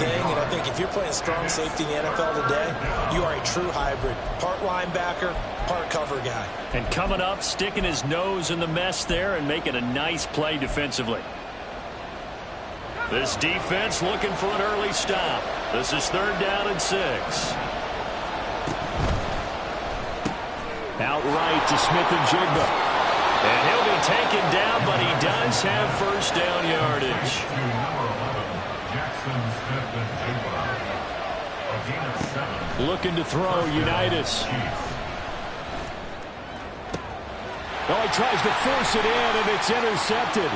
thing, and I think if you're playing strong safety in the NFL today, you are a true hybrid. Part linebacker, part cover guy. And coming up, sticking his nose in the mess there and making a nice play defensively. This defense looking for an early stop. This is 3rd down and 6. Outright to Smith-Njigba. And he'll be taken down, but he does have 1st down yardage. Looking to throw, Unitas. Oh, he tries to force it in, and it's intercepted.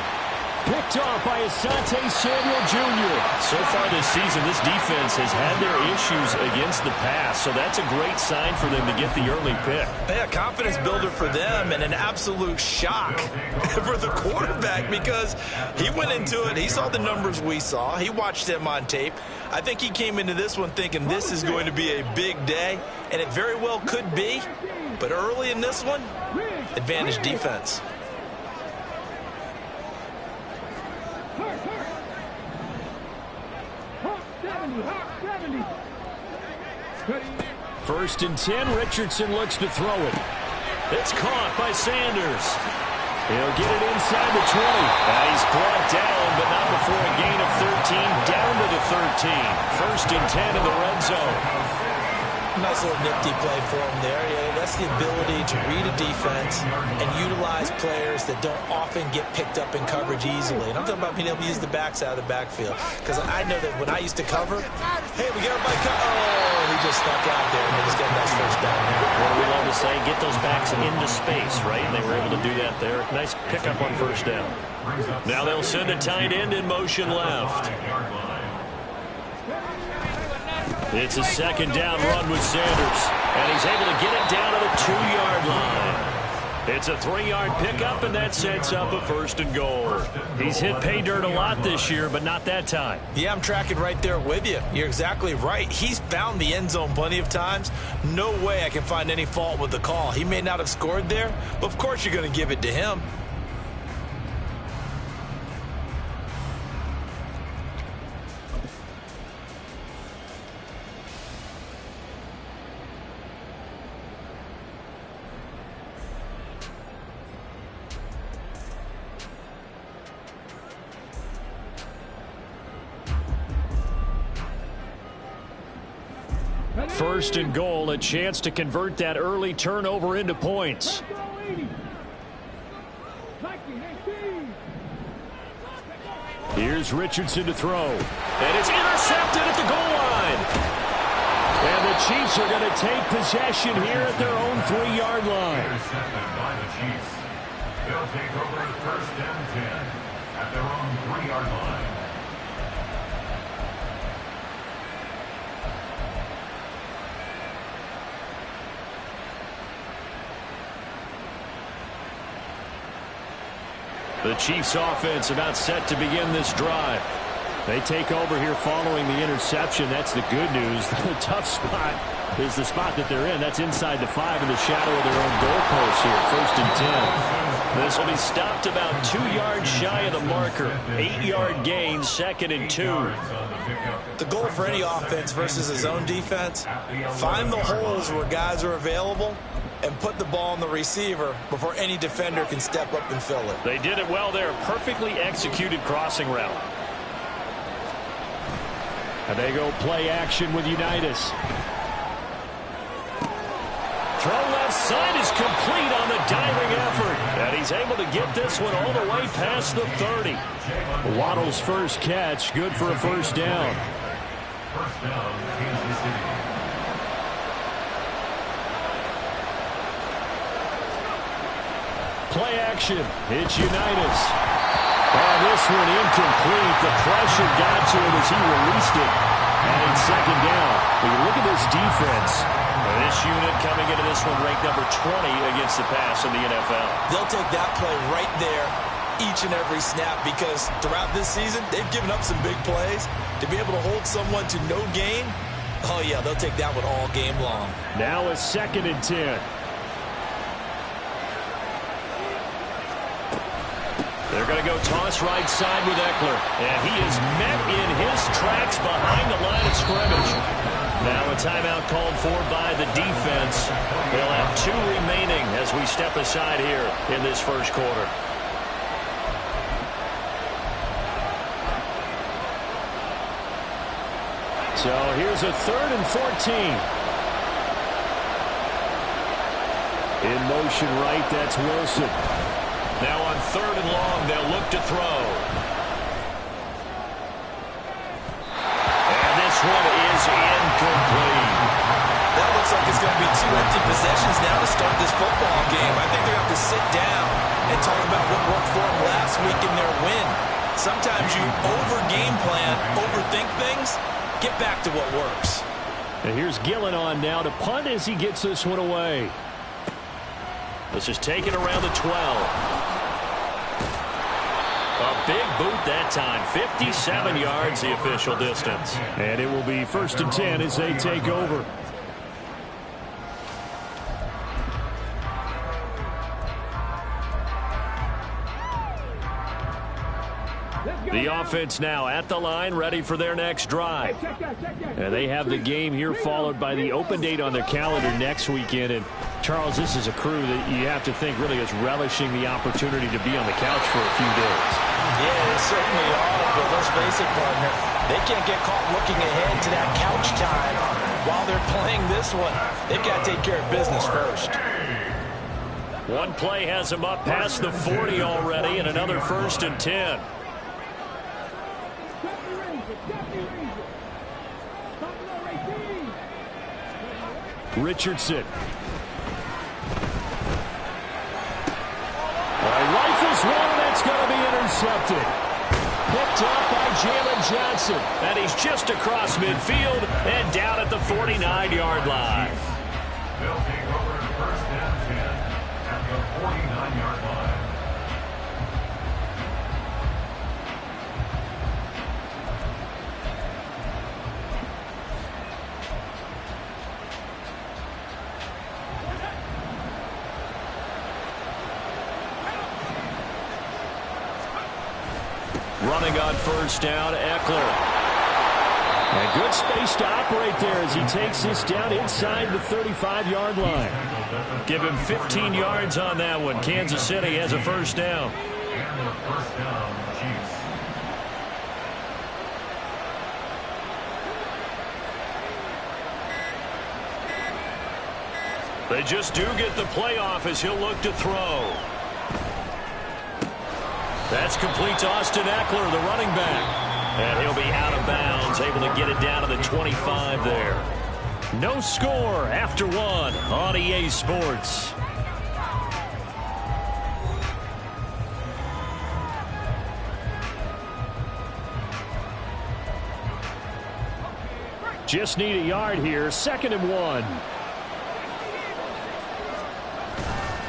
Picked off by Asante Samuel Jr. So far this season, this defense has had their issues against the pass, so that's a great sign for them to get the early pick. Yeah, confidence builder for them and an absolute shock for the quarterback because he went into it. He saw the numbers we saw. He watched them on tape. I think he came into this one thinking this is going to be a big day, and it very well could be. But early in this one, advantage defense. First and 10, Richardson looks to throw it. It's caught by Sanders. He'll get it inside the 20. He's brought down, but not before a gain of 13, down to the 13. First and 10 in the red zone. Nice little nifty play for him there. Yeah, that's the ability to read a defense and utilize players that don't often get picked up in coverage easily. And I'm talking about being able to use the backside of the backfield. Because I know that when I used to cover, hey, we got everybody oh, he just snuck out there and they just got a nice 1st down there. What do we love to say? Get those backs into space, right? And they were able to do that there. Nice pickup on 1st down. Now they'll send a tight end in motion left. It's a 2nd down run with Sanders, and he's able to get it down to the 2-yard line. It's a 3-yard pickup, and that sets up a 1st and goal. He's hit pay dirt a lot this year, but not that time. Yeah, I'm tracking right there with you. You're exactly right. He's found the end zone plenty of times. No way I can find any fault with the call. He may not have scored there, but of course you're going to give it to him. First and goal, a chance to convert that early turnover into points. Here's Richardson to throw. And it's intercepted at the goal line. And the Chiefs are going to take possession here at their own 3-yard line. Intercepted by the Chiefs. They'll take over 1st and 10 at their own 3-yard line. The Chiefs offense about set to begin this drive. They take over here following the interception. That's the good news. The tough spot is the spot that they're in. That's inside the 5 in the shadow of their own goalpost here. 1st and 10. This will be stopped about 2 yards shy of the marker. 8-yard gain, 2nd and 2. The goal for any offense versus his own defense, find the holes where guys are available and put the ball on the receiver before any defender can step up and fill it. They did it well there. Perfectly executed crossing route. And they go play action with Unitas. Throw left side is complete on the diving effort. And he's able to get this one all the way past the 30. Waddle's first catch, good for a 1st down. 1st down, Kansas City. Play action. It's Unitas. And this one incomplete. The pressure got to him as he released it. And it's 2nd down. When you look at this defense, this unit coming into this one ranked number 20 against the pass in the NFL. They'll take that play right there each and every snap because throughout this season, they've given up some big plays. To be able to hold someone to no gain, oh yeah, they'll take that one all game long. Now a 2nd and 10. They're going to go toss right side with Eckler. And he is met in his tracks behind the scrimmage. Now a timeout called for by the defense. They'll have 2 remaining as we step aside here in this first quarter. So here's a 3rd and 14. In motion right, that's Wilson. Now on 3rd and long, they'll look to throw. And this one is incomplete. That looks like it's going to be 2 empty possessions now to start this football game. I think they're going to have to sit down and talk about what worked for them last week in their win. Sometimes you over-game plan, overthink things. Get back to what works. And here's Gillen on now to punt as he gets this one away. This is taken around the 12. A big boot that time. 57 yards the official distance. And it will be 1st and 10 as they take over. The offense now at the line, ready for their next drive. And they have the game here followed by the open date on their calendar next weekend. And Charles, this is a crew that you have to think really is relishing the opportunity to be on the couch for a few days. Yeah, they certainly are, but let's face it, partner. They can't get caught looking ahead to that couch time while they're playing this one. They've got to take care of business first. One play has them up past the 40 already, and another 1st and 10. Richardson. Rifles one, and that's going to be intercepted. Picked up by Jalen Johnson. And he's just across midfield and down at the 49-yard line. They'll take over 1st and 10 at the 49-yard line. Running on 1st down, Eckler. And good space to operate there as he takes this down inside the 35-yard line. Give him 15 yards on that one. Kansas City has a 1st down. And the 1st down, Chiefs. They just do get the playoff as he'll look to throw. That's complete to Austin Eckler, the running back. And he'll be out of bounds, able to get it down to the 25 there. No score after 1 on EA Sports. Just need a yard here, 2nd and 1.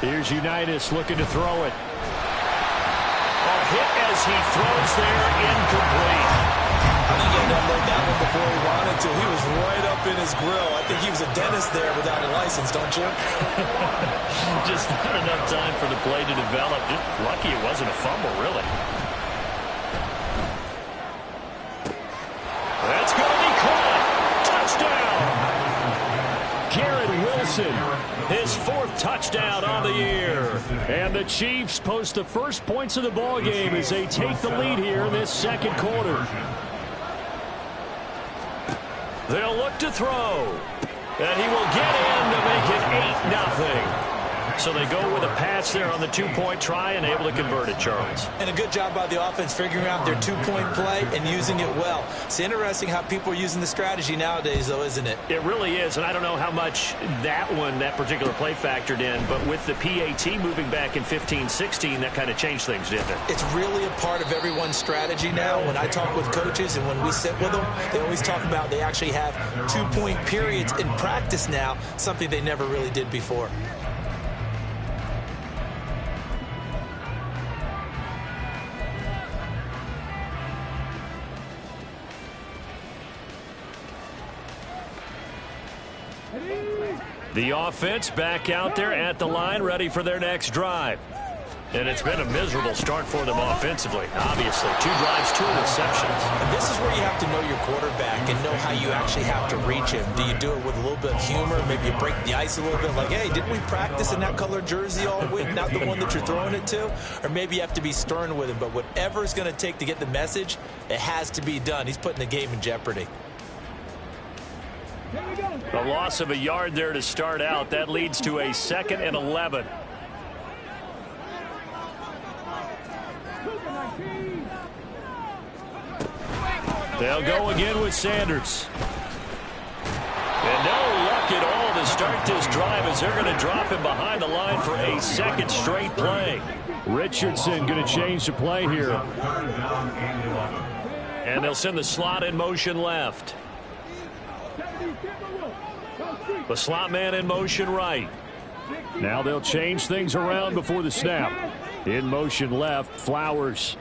Here's Unitas looking to throw it. Hit as he throws there, incomplete. I think he had to unload that one before he wanted to. He was right up in his grill. I think he was a dentist there without a license, don't you? Just not enough time for the play to develop. Just lucky it wasn't a fumble, really. That's going to be caught. Touchdown. Garrett Wilson, his 4th touchdown on the year. And the Chiefs post the first points of the ball game as they take the lead here in this 2nd quarter. They'll look to throw. And he will get in to make it 8-0. So they go with a pass there on the 2-point try and able to convert it, Charles. And a good job by the offense figuring out their 2-point play and using it well. It's interesting how people are using the strategy nowadays, though, isn't it? It really is, and I don't know how much that particular play factored in, but with the PAT moving back in 15-16, that kind of changed things, didn't it? It's really a part of everyone's strategy now. When I talk with coaches and when we sit with them, they always talk about they actually have 2-point periods in practice now, something they never really did before. The offense back out there at the line, ready for their next drive. And it's been a miserable start for them offensively. Obviously, 2 drives, 2 interceptions. And this is where you have to know your quarterback and know how you actually have to reach him. Do you do it with a little bit of humor? Maybe you break the ice a little bit like, hey, didn't we practice in that color jersey all week, not the one that you're throwing it to? Or maybe you have to be stern with him. But whatever it's going to take to get the message, it has to be done. He's putting the game in jeopardy. A loss of a yard there to start out. That leads to a 2nd and 11. They'll go again with Sanders. And no luck at all to start this drive as they're going to drop him behind the line for a 2nd straight play. Richardson going to change the play here. And they'll send the slot in motion left. The slot man in motion right. Now they'll change things around before the snap. In motion left, Flowers.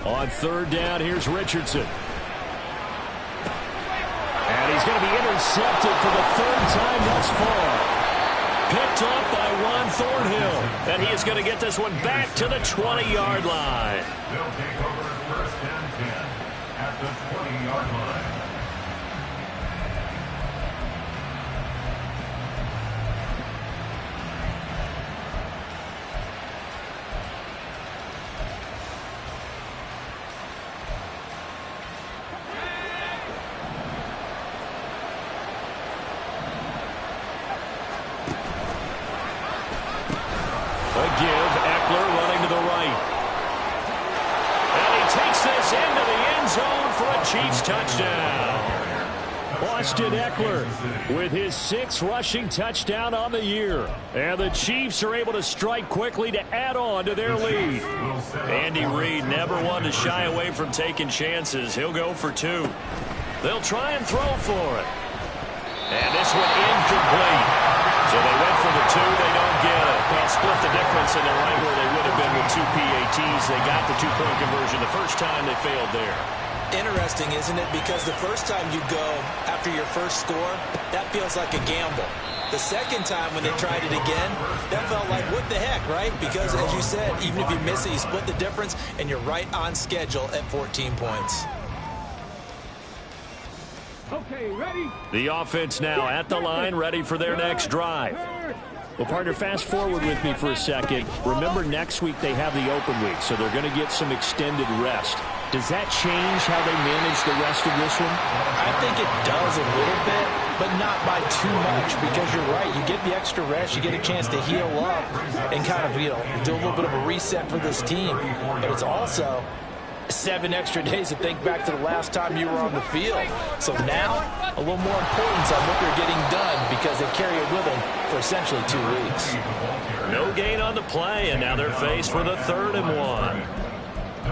On 3rd down, here's Richardson. And he's going to be intercepted for the 3rd time thus far. Picked off by Juan Thornhill. And he is going to get this one back to the 20-yard line. They'll take over 1st and 10 at the 20-yard line. Chiefs touchdown. Austin Eckler with his 6th rushing touchdown on the year. And the Chiefs are able to strike quickly to add on to their lead. Andy Reid never one to shy away from taking chances. He'll go for 2. They'll try and throw for it. And this one incomplete. So they went for the 2. They don't get it. They'll split the difference, and they're right where they would have been with 2 PATs. They got the 2-point conversion the first time. They failed there. Interesting, isn't it? Because the first time you go after your first score, that feels like a gamble. The second time when they tried it again, that felt like, what the heck, right? Because, as you said, even if you miss it, you split the difference, and you're right on schedule at 14 points. Okay, ready? The offense now at the line, ready for their next drive. Well, partner, fast forward with me for a second. Remember, next week they have the open week, so they're going to get some extended rest. Does that change how they manage the rest of this one? I think it does a little bit, but not by too much, because you're right. You get the extra rest. You get a chance to heal up and kind of, do a little bit of a reset for this team. But it's also 7 extra days to think back to the last time you were on the field. So now, a little more importance on what they're getting done because they carry it with them for essentially 2 weeks. No gain on the play, and now they're faced with a 3rd and 1.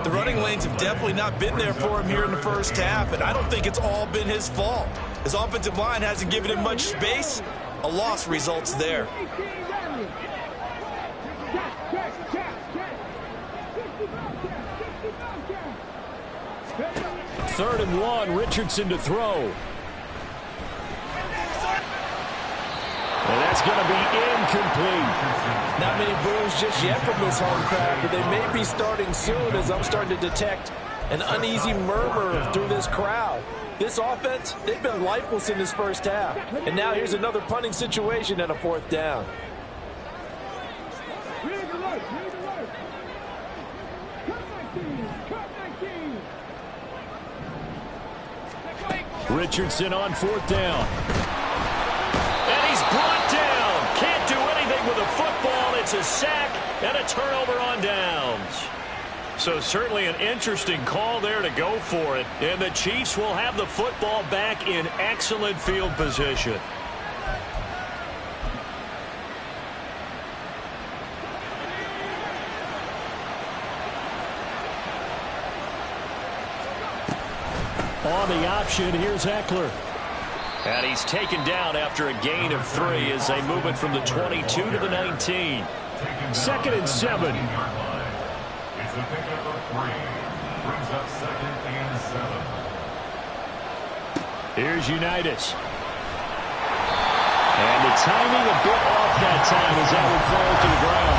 The running lanes have definitely not been there for him here in the first half, and I don't think it's all been his fault. His offensive line hasn't given him much space. A loss results there. 3rd and 1, Richardson to throw. And that's going to be incomplete. Not many boos just yet from this home crowd, but they may be starting soon as I'm starting to detect an uneasy murmur through this crowd. This offense, they've been lifeless in this first half. And now here's another punting situation and a 4th down. Richardson on 4th down. And he's brought down. Can't do anything with a football. It's a sack and a turnover on downs. So certainly an interesting call there to go for it. And the Chiefs will have the football back in excellent field position. On the option, here's Eckler. And he's taken down after a gain of 3 as they move it from the 22 to the 19. 2nd and 7. It's a pickup of 3. Brings up 2nd and 7. Here's Unitas. And the timing a bit off that time as that one falls to the ground.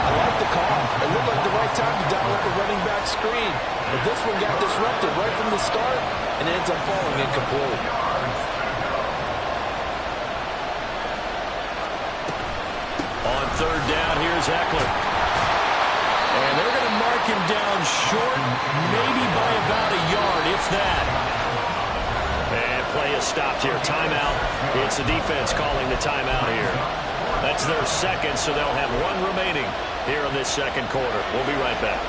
I like the call. It looked like the right time to dial up a running back screen. But this one got disrupted right from the start and ends up falling incomplete. On third down, here's Eckler. And they're going to mark him down short, maybe by about a yard, if that. And play is stopped here. Timeout. It's the defense calling the timeout here. That's their second, so they'll have one remaining here in this second quarter. We'll be right back.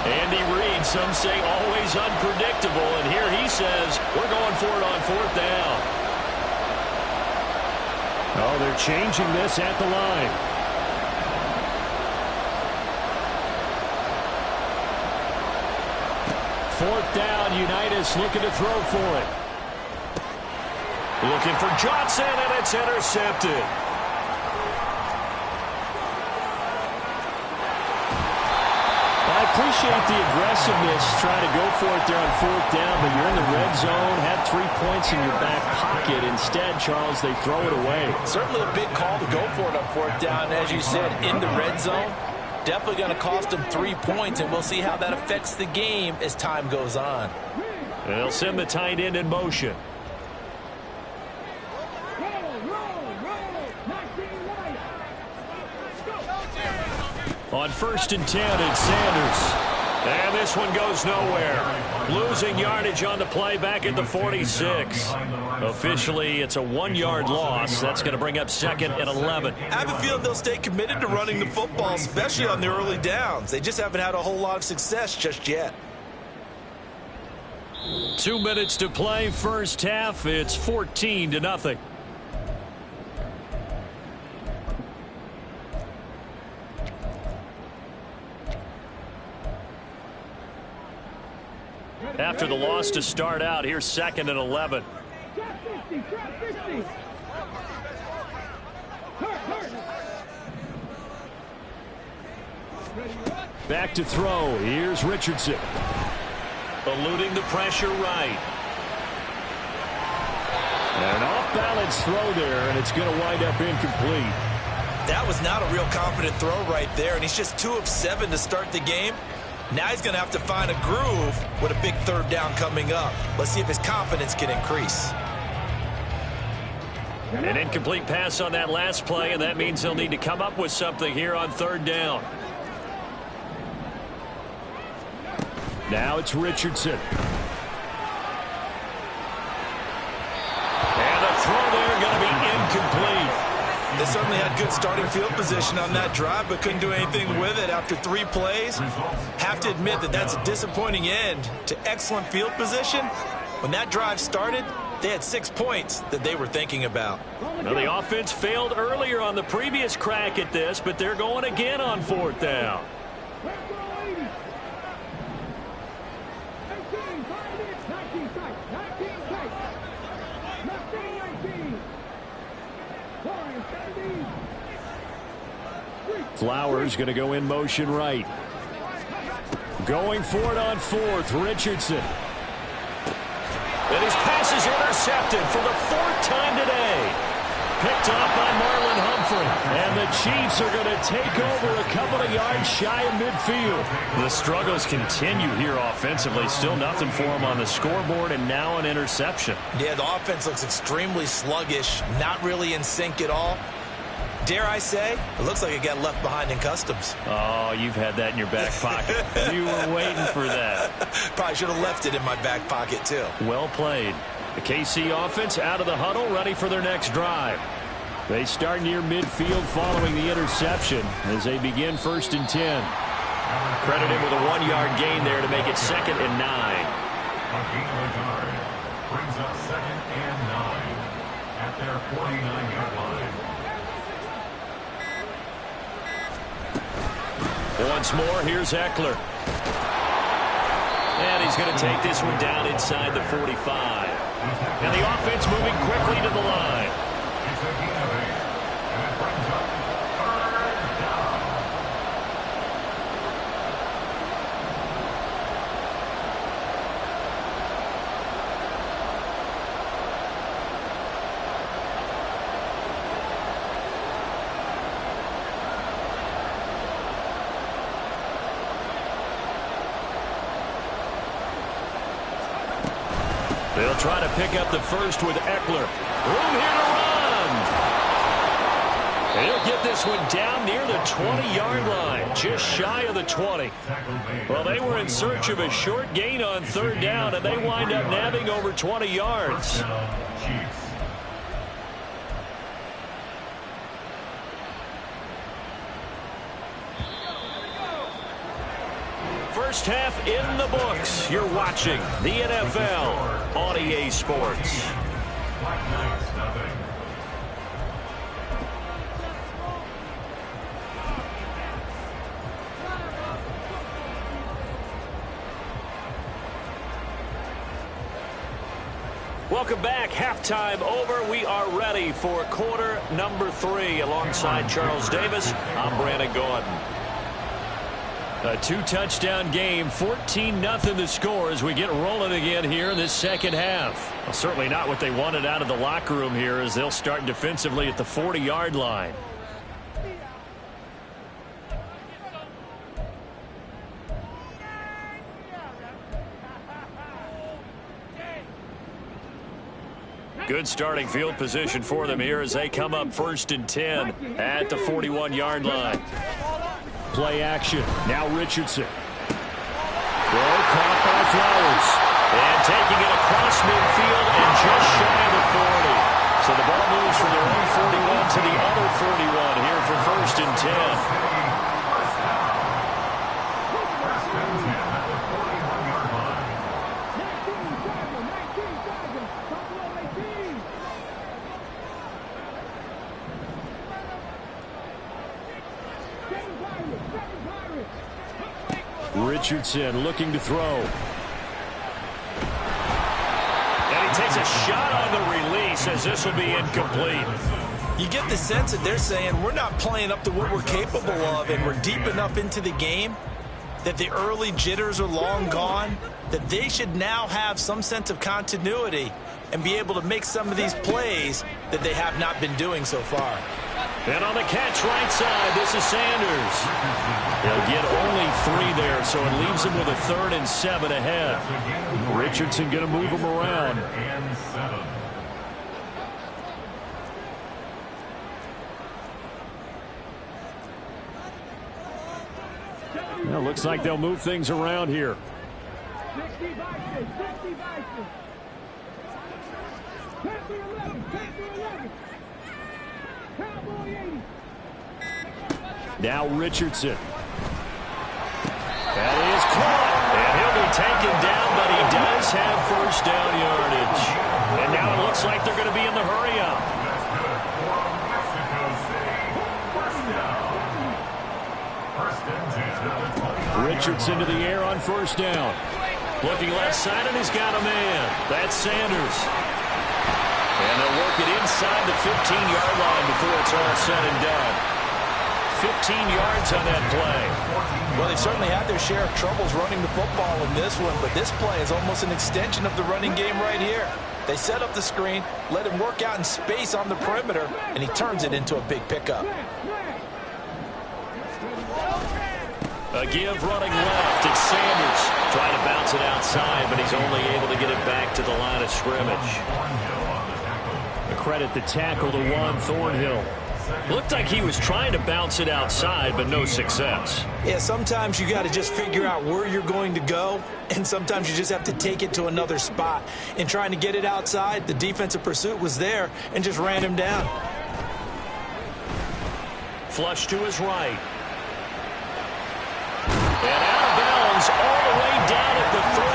Andy Reid, some say always unpredictable, and here he says we're going for it on fourth down. Oh, they're changing this at the line. Fourth down, Unitas looking to throw for it. Looking for Johnson, and it's intercepted. I appreciate the aggressiveness trying to go for it there on fourth down, but you're in the red zone, had 3 points in your back pocket. Instead, Charles, they throw it away. Certainly a big call to go for it on fourth down. As you said, in the red zone, definitely going to cost them 3 points, and we'll see how that affects the game as time goes on. They'll send the tight end in motion. On 1st and 10, it's Sanders. And this one goes nowhere. Losing yardage on the play back at the 46. Officially, it's a 1-yard loss. That's going to bring up 2nd and 11. I have a feeling they'll stay committed to running the football, especially on the early downs. They just haven't had a whole lot of success just yet. 2 minutes to play, first half. It's 14-0. After the loss to start out, here's 2nd and 11. Back to throw. Here's Richardson. Eluding the pressure right. An off-balance throw there, and it's going to wind up incomplete. That was not a real confident throw right there, and he's just 2 of 7 to start the game. Now he's going to have to find a groove with a big third down coming up. Let's see if his confidence can increase. An incomplete pass on that last play, and that means he'll need to come up with something here on third down. Now it's Richardson. And the throw there going to be incomplete. They certainly had good starting field position on that drive, but couldn't do anything with it after 3 plays. Have to admit that that's a disappointing end to excellent field position. When that drive started, they had 6 points that they were thinking about. Now, the offense failed earlier on the previous crack at this, but they're going again on fourth down. Flowers going to go in motion right. Going for it on fourth, Richardson. And his pass is intercepted for the 4th time today. Picked off by Marlon Humphrey. And the Chiefs are going to take over a couple of yards shy of midfield. The struggles continue here offensively. Still nothing for them on the scoreboard, and now an interception. Yeah, the offense looks extremely sluggish, not really in sync at all. Dare I say, it looks like it got left behind in customs. Oh, you've had that in your back pocket. You were waiting for that. Probably should have left it in my back pocket, too. Well played. The KC offense out of the huddle, ready for their next drive. They start near midfield following the interception as they begin 1st and 10. Credited with a 1-yard gain there to make it 2nd and 9. Brings up 2nd and 9 at their 49-yard line. Once more, here's Eckler. And he's going to take this one down inside the 45. And the offense moving quickly to the line. They'll try to pick up the first with Eckler. Room here to run. He'll get this one down near the 20-yard line, just shy of the 20. Well, they were in search of a short gain on third down, and they wind up nabbing over 20 yards. First half in the books. You're watching the NFL on EA Sports. Welcome back. Halftime over. We are ready for quarter number 3. Alongside Charles Davis, I'm Brandon Gordon. A 2-touchdown game, 14-0 the score as we get rolling again here in this second half. Well, certainly not what they wanted out of the locker room here as they'll start defensively at the 40-yard line. Good starting field position for them here as they come up 1st and 10 at the 41-yard line. Play action. Now Richardson. Throw caught by Flowers. And taking it across midfield and just shy of the 40. So the ball moves from their own 41 to the other 41 here for 1st and 10. Richardson looking to throw. And he takes a shot on the release as this will be incomplete. You get the sense that they're saying we're not playing up to what we're capable of, and we're deep enough into the game that the early jitters are long gone, that they should now have some sense of continuity and be able to make some of these plays that they have not been doing so far. And on the catch right side, this is Sanders. They'll get only 3 there, so it leaves them with a 3rd and 7 ahead. Richardson going to move them around. Well, looks like they'll move things around here. Now Richardson. That is caught. And he'll be taken down, but he does have 1st down yardage. And now it looks like they're going to be in the hurry-up. Richardson to the air on 1st down. Looking left side, and he's got a man. That's Sanders. And they'll work it inside the 15-yard line before it's all said and done. 15 yards on that play. Well, they've certainly had their share of troubles running the football in this one, but this play is almost an extension of the running game right here. They set up the screen, let him work out in space on the perimeter, and he turns it into a big pickup. A give running left. It's Sanders. Trying to bounce it outside, but he's only able to get it back to the line of scrimmage. A credit the tackle to Juan Thornhill. Looked like he was trying to bounce it outside, but no success. Yeah, sometimes you got to just figure out where you're going to go, and sometimes you just have to take it to another spot. In trying to get it outside, the defensive pursuit was there and just ran him down. Flush to his right. And out of bounds all the way down at the 3.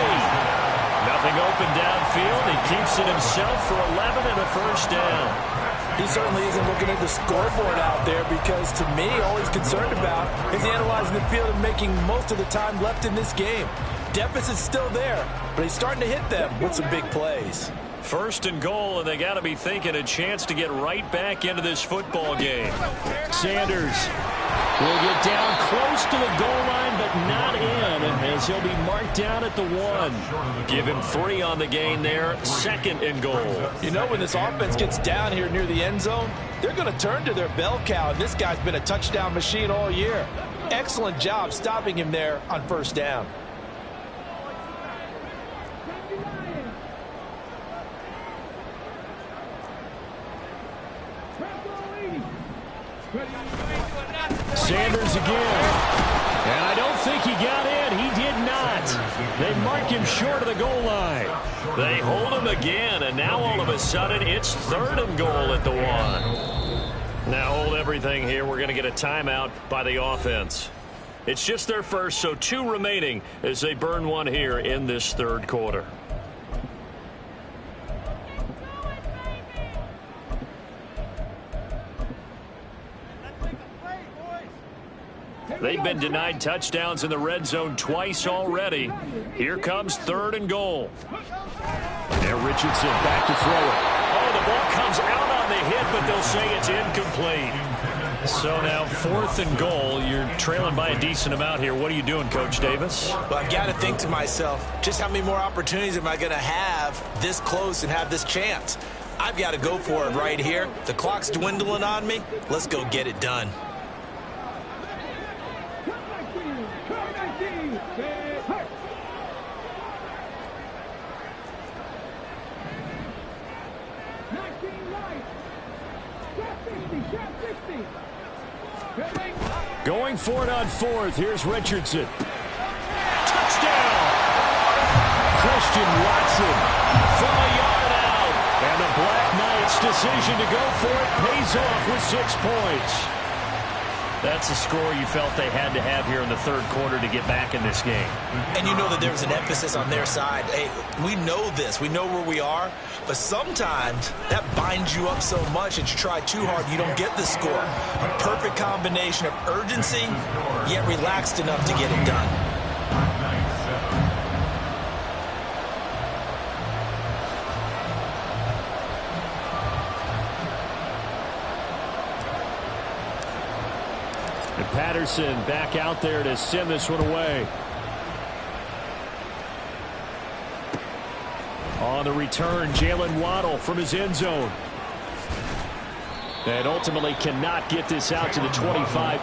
Nothing open downfield. He keeps it himself for 11 and a 1st down. He certainly isn't looking at the scoreboard out there because, to me, all he's concerned about is analyzing the field and making most of the time left in this game. Deficit's still there, but he's starting to hit them with some big plays. 1st and goal, and they got to be thinking a chance to get right back into this football game. Sanders will get down close to the goal line, but not in, as he'll be marked down at the 1. Give him 3 on the gain there, 2nd and goal. You know, when this offense gets down here near the end zone, they're going to turn to their bell cow, and this guy's been a touchdown machine all year. Excellent job stopping him there on 1st down. Sanders again. And I don't think he got in. He did not. They mark him short of the goal line. They hold him again, and now all of a sudden it's 3rd and goal at the 1. Now hold everything here. We're going to get a timeout by the offense. It's just their first, so 2 remaining as they burn one here in this 3rd quarter. They've been denied touchdowns in the red zone twice already. Here comes 3rd and goal. And Richardson back to throw it. Oh, the ball comes out on the hit, but they'll say it's incomplete. So now 4th and goal. You're trailing by a decent amount here. What are you doing, Coach Davis? Well, I've got to think to myself, just how many more opportunities am I going to have this close and have this chance? I've got to go for it right here. The clock's dwindling on me. Let's go get it done. Going for it on 4th. Here's Richardson. Touchdown! Christian Watson from a yard out. And the Black Knights' decision to go for it pays off with 6 points. That's a score you felt they had to have here in the 3rd quarter to get back in this game. And you know that there was an emphasis on their side. Hey, we know this. We know where we are. But sometimes that binds you up so much that you try too hard, you don't get the score. A perfect combination of urgency, yet relaxed enough to get it done. And Patterson back out there to send this one away. On the return, Jalen Waddle from his end zone. And ultimately cannot get this out to the 25.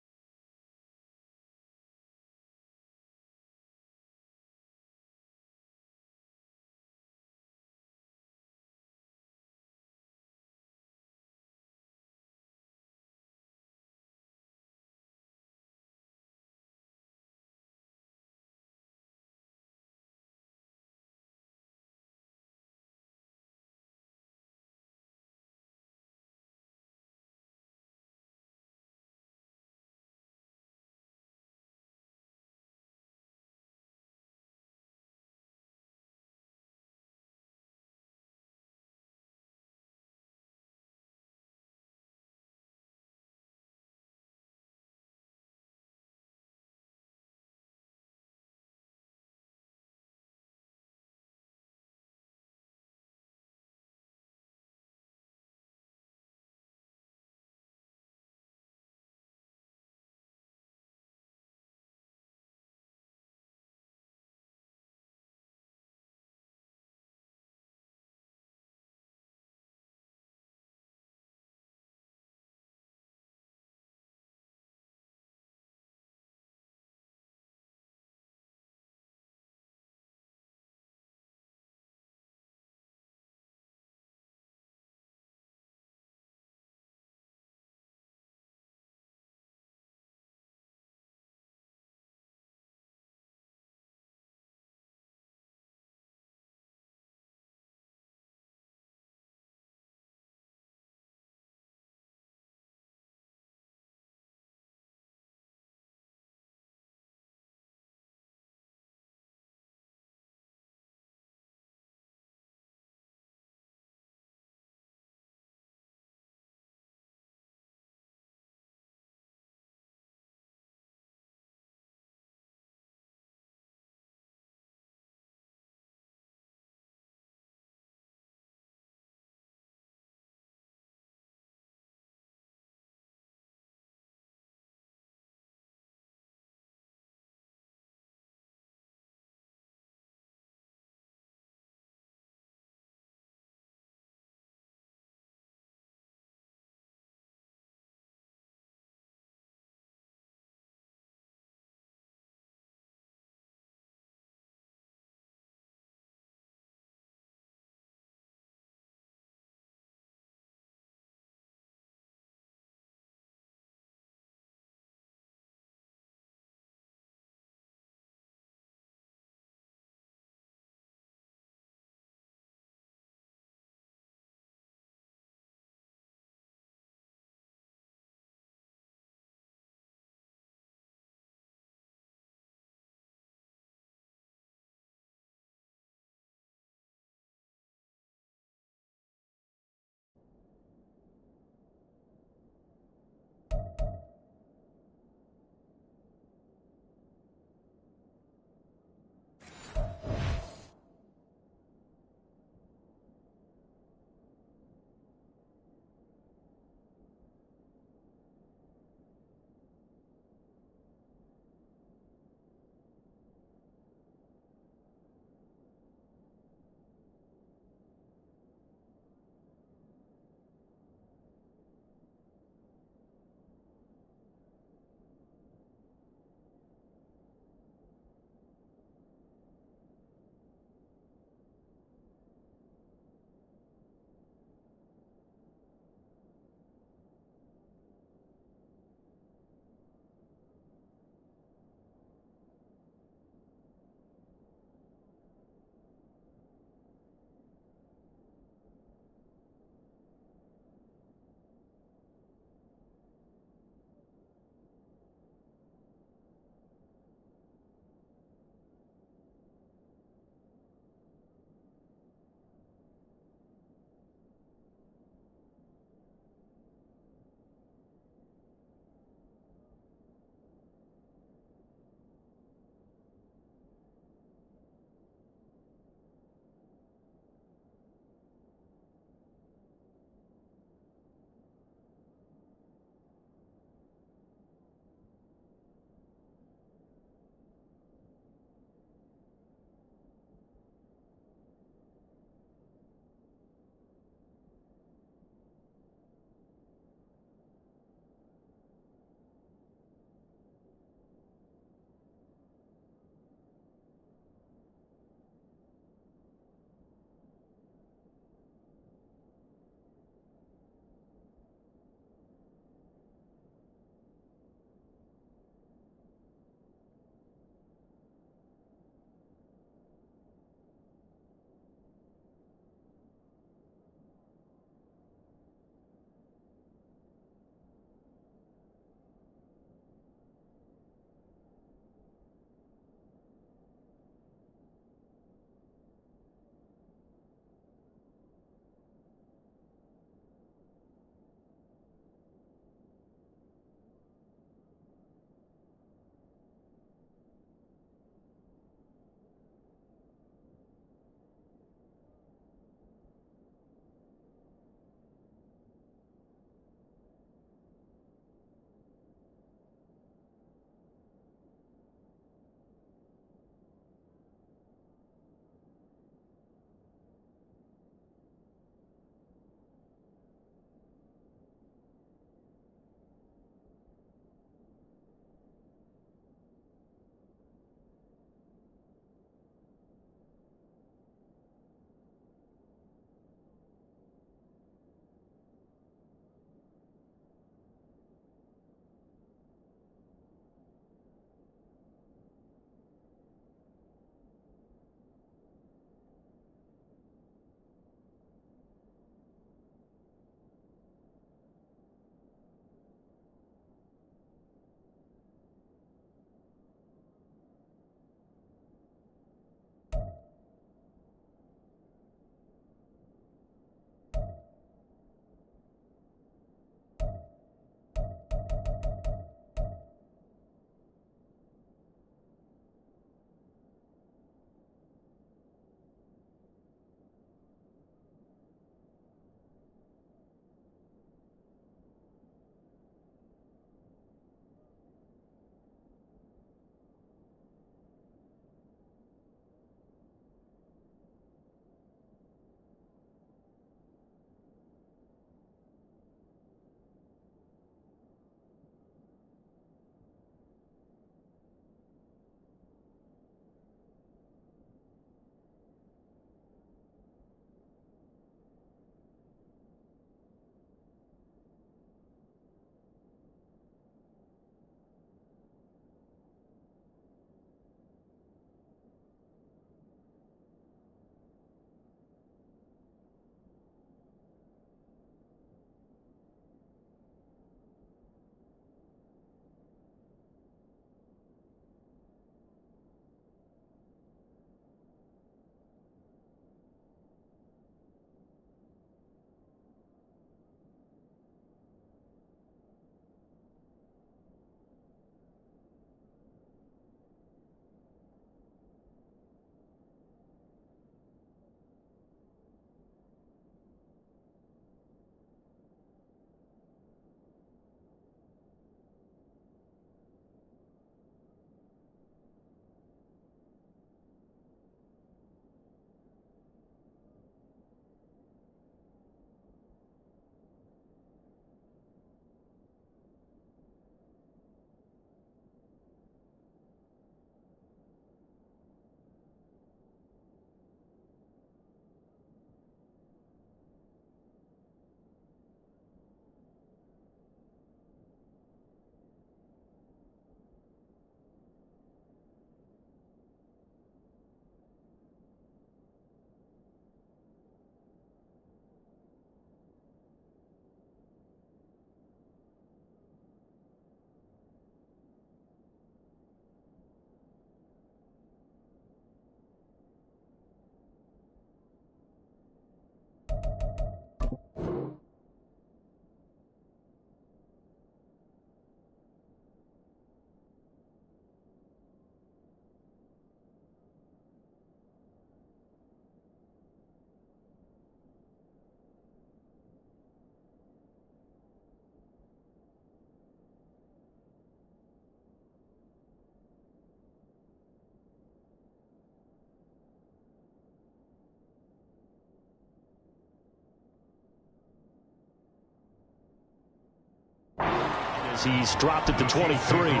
as he's dropped it to 23. First and 10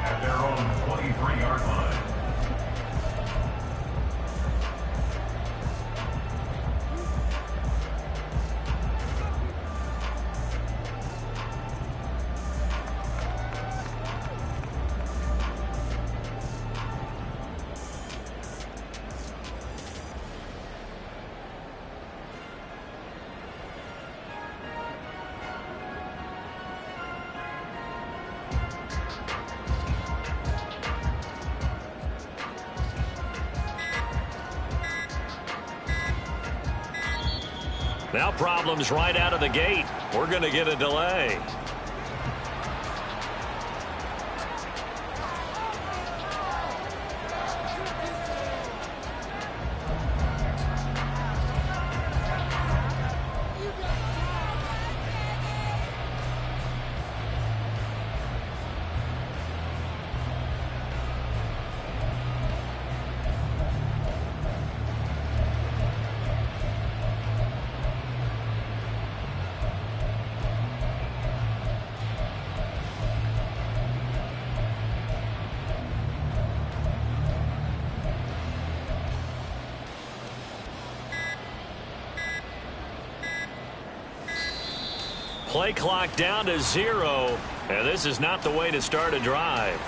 at their own 23-yard line. Now problems right out of the gate. We're going to get a delay. Play clock down to 0, and this is not the way to start a drive.